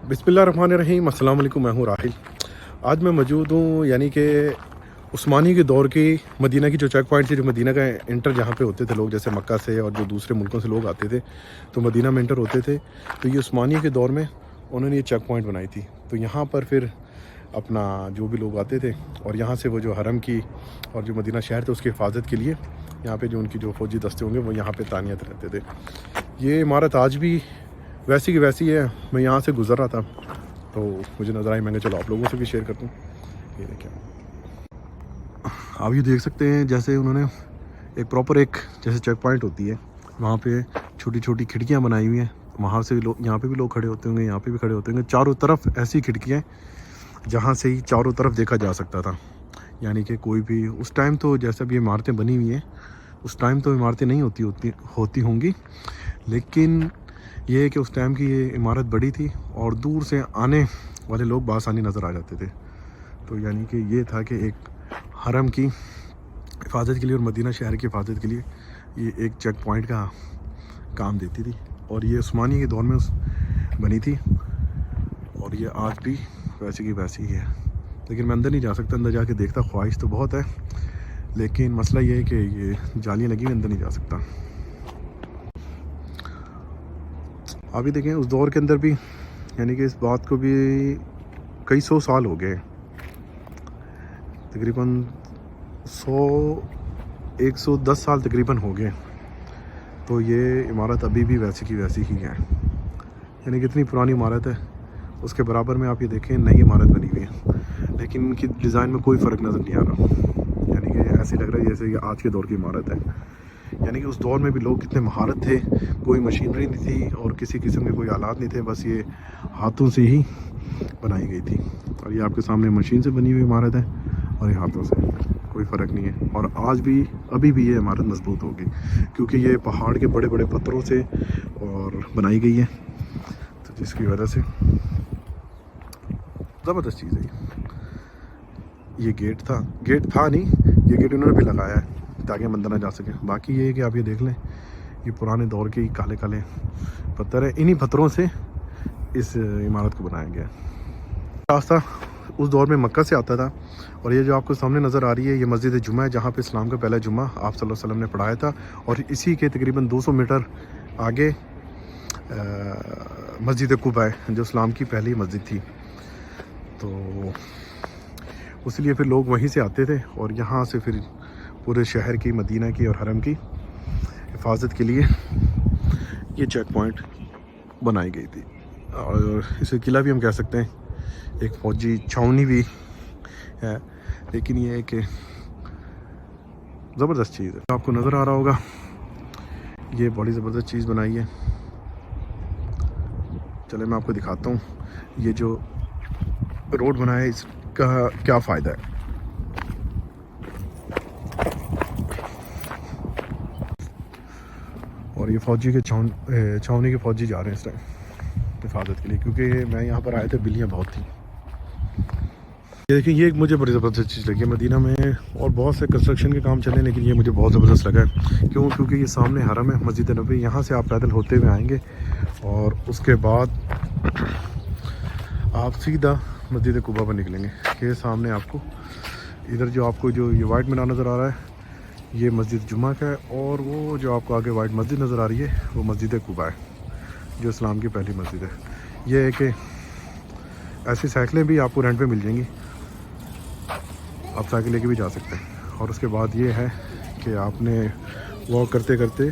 बिस्मिल्लाहिर्रहमानिर्रहीम। अस्सलाम वालेकुम। मैं हूँ राहिल। आज मैं मौजूद हूँ यानी कि उस्मानी के दौर की मदीना की जो चेक पॉइंट थी, जो मदीना का इंटर जहाँ पे होते थे लोग, जैसे मक्का से और जो दूसरे मुल्कों से लोग आते थे तो मदीना में इंटर होते थे। तो ये उस्मानी के दौर में उन्होंने ये चेक पॉइंट बनाई थी। तो यहाँ पर फिर अपना जो भी लोग आते थे और यहाँ से वो जो हरम की और जो मदीना शहर थे उसकी हिफाजत के लिए यहाँ पे जो उनकी जो फ़ौजी दस्ते होंगे वो यहाँ पे तानियत रहते थे। ये इमारत आज भी वैसी की वैसी है। मैं यहाँ से गुज़र रहा था तो मुझे नज़र आई, मैंने चलो आप लोगों से भी शेयर करता हूँ। ये देखिए, आप ये देख सकते हैं जैसे उन्होंने एक प्रॉपर एक जैसे चेक पॉइंट होती है वहाँ पे छोटी छोटी खिड़कियाँ बनाई हुई हैं। वहाँ से भी लोग, यहाँ पे भी लोग खड़े होते होंगे, यहाँ पे भी खड़े होते होंगे। चारों तरफ ऐसी खिड़कियाँ जहाँ से ही चारों तरफ देखा जा सकता था। यानी कि कोई भी उस टाइम तो जैसे भी इमारतें बनी हुई हैं उस टाइम तो इमारतें नहीं होती होंगी, लेकिन ये है कि उस टाइम की ये इमारत बड़ी थी और दूर से आने वाले लोग बासानी नज़र आ जाते थे। तो यानी कि ये था कि एक हरम की हिफाजत के लिए और मदीना शहर की हिफाजत के लिए ये एक चेक पॉइंट का काम देती थी। और ये उस्मानी के दौर में बनी थी और ये आज भी वैसी की वैसी ही है। लेकिन मैं अंदर नहीं जा सकता, अंदर जाके देखता ख्वाहिश तो बहुत है, लेकिन मसला ये है कि ये जालियाँ लगी, अंदर नहीं जा सकता। अभी देखें उस दौर के अंदर भी यानी कि इस बात को भी कई सौ साल हो गए, तकरीबन 110 साल तकरीबन हो गए। तो ये इमारत अभी भी वैसी की वैसी ही है। यानी कि इतनी पुरानी इमारत है, उसके बराबर में आप ये देखें नई इमारत बनी हुई है, लेकिन इनकी डिज़ाइन में कोई फ़र्क नज़र नहीं आ रहा। यानी कि ऐसे लग रहा है जैसे कि आज के दौर की इमारत है। यानी कि उस दौर में भी लोग कितने महारत थे, कोई मशीनरी नहीं थी और किसी किस्म के कोई आलात नहीं थे, बस ये हाथों से ही बनाई गई थी। और ये आपके सामने मशीन से बनी हुई इमारत है और ये हाथों से, कोई फ़र्क नहीं है। और आज भी अभी भी ये इमारत मजबूत होगी क्योंकि ये पहाड़ के बड़े बड़े पत्थरों से और बनाई गई है, तो जिसकी वजह से ज़बरदस्त चीज़ है। ये गेट था नहीं, ये गेट उन्होंने भी लगाया है ताकि हम अंदर ना जा सकें। बाकी ये है कि आप ये देख लें, ये पुराने दौर के काले काले पत्थर है, इन्हीं पत्थरों से इस इमारत को बनाया गया। रास्ता उस दौर में मक्का से आता था और ये जो आपको सामने नज़र आ रही है ये मस्जिद जुमा है, जहाँ पे इस्लाम का पहला जुमा आप सल्लल्लाहु अलैहि वसल्लम ने पढ़ाया था। और इसी के तकरीबन 200 मीटर आगे मस्जिद कुबा है जो इस्लाम की पहली मस्जिद थी। तो इसलिए फिर लोग वहीं से आते थे और यहाँ से फिर पूरे शहर की, मदीना की और हरम की हिफाजत के लिए ये चेक पॉइंट बनाई गई थी। और इसे किला भी हम कह सकते हैं, एक फ़ौजी छावनी भी है, लेकिन ये है कि ज़बरदस्त चीज़ है। आपको नज़र आ रहा होगा ये बड़ी ज़बरदस्त चीज़ बनाई है। चले मैं आपको दिखाता हूँ ये जो रोड बना है इसका क्या फ़ायदा है। और ये फ़ौजी के छावनी के फ़ौजी जा रहे हैं इस टाइम हिफाजत के लिए, क्योंकि मैं यहाँ पर आया था, बिल्लियाँ बहुत थी। ये देखिए, ये मुझे बड़ी ज़बरदस्त चीज़ लगी मदीना में। और बहुत से कंस्ट्रक्शन के काम चले, लेकिन ये मुझे बहुत ज़बरदस्त लगा है। क्यों? क्योंकि ये सामने हरम है, मस्जिद नबी। यहाँ से आप पैदल होते हुए आएंगे और उसके बाद आप सीधा मस्जिद कुबा पर निकलेंगे। ये सामने आपको इधर जो आपको जो ये वाइट मीनार नज़र आ रहा है ये मस्जिद जुमा का है, और वो जो आपको आगे वाइट मस्जिद नज़र आ रही है वो मस्जिद कुबा है जो इस्लाम की पहली मस्जिद है। ये है कि ऐसी साइकिलें भी आपको रेंट पे मिल जाएंगी, आप साइकिल लेके भी जा सकते हैं। और उसके बाद ये है कि आपने वॉक करते करते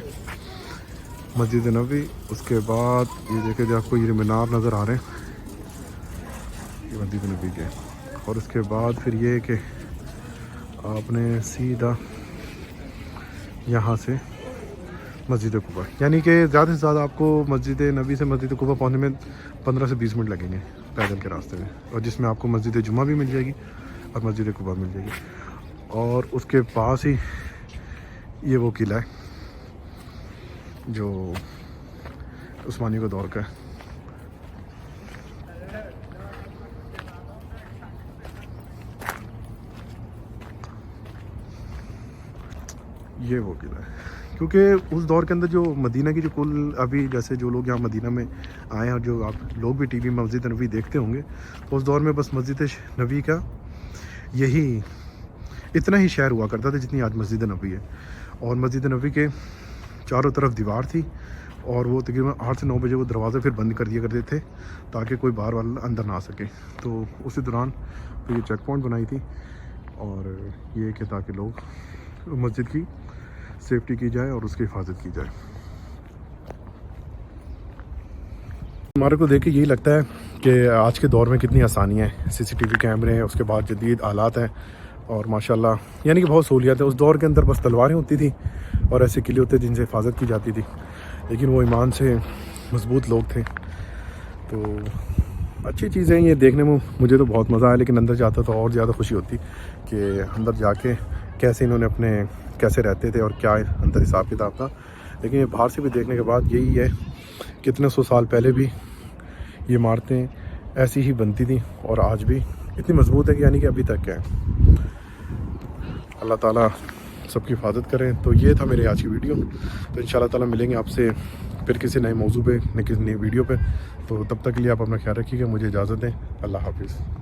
मस्जिद नबी, उसके बाद ये देखे जो आपको ये मीनार नज़र आ रहे हैं ये मस्जिद नबी के। और उसके बाद फिर ये कि आपने सीधा यहाँ से मस्जिद कुबा, यानी कि ज़्यादा से ज़्यादा आपको मस्जिद नबी से मस्जिद कुबा पहुँचने में 15 से 20 मिनट लगेंगे पैदल के रास्ते में, और जिसमें आपको मस्जिद जुमा भी मिल जाएगी और मस्जिद कुबा मिल जाएगी। और उसके पास ही ये वो किला है जो उस्मानी का दौर का है। ये वो किला है। کیونکہ اس دور کے اندر جو مدینہ کی جو کل ابھی جیسے جو لوگ یہاں مدینہ میں آئے ہیں اور جو آپ لوگ بھی ٹی وی میں مسجد نبوی دیکھتے ہوں گے، تو اس دور میں بس مسجد نبوی کا یہی اتنا ہی شہر ہوا کرتا تھا جتنی آج مسجد نبوی ہے. اور مسجد نبوی کے چاروں طرف دیوار تھی اور وہ تقریباً 8 سے 9 بجے وہ دروازے پھر بند کر دیا کرتے تھے تاکہ کوئی باہر والا اندر نہ آ سکے. تو اسی دوران پھر یہ چیک پوائنٹ بنائی تھی اور یہ کہ تاکہ لوگ مسجد کی سیفٹی کی جائے اور اس کی حفاظت کی جائے. ہمارے کو دیکھ کے یہی لگتا ہے کہ آج کے دور میں کتنی آسانیاں ہیں. سی سی ٹی وی کیمرے ہیں، اس کے بعد جدید آلات ہیں اور ماشاءاللہ یعنی کہ بہت سہولیات ہے. اس دور کے اندر بس تلواریں ہوتی تھیں اور ایسے قلعے ہوتے جن سے حفاظت کی جاتی تھی، لیکن وہ ایمان سے مضبوط لوگ تھے. تو اچھی چیزیں یہ دیکھنے میں مجھے تو بہت مزہ آیا، لیکن اندر جاتا تو اور زیادہ خوشی ہوتی کہ اندر جا کے کیسے انہوں نے اپنے کیسے رہتے تھے اور کیا اندر حساب کتاب تھا. لیکن یہ باہر سے بھی دیکھنے کے بعد یہی ہے کتنے سو سال پہلے بھی یہ عمارتیں ایسی ہی بنتی تھیں اور آج بھی اتنی مضبوط ہے کہ یعنی کہ ابھی تک ہے. اللہ تعالیٰ سب کی حفاظت کریں. تو یہ تھا میرے آج کی ویڈیو. تو انشاءاللہ تعالیٰ ملیں گے آپ سے پھر کسی نئے موضوع پہ، کسی نئی ویڈیو پہ. تو تب تک کے لیے آپ اپنا خیال رکھیے گا. مجھے اجازت دیں. اللہ حافظ.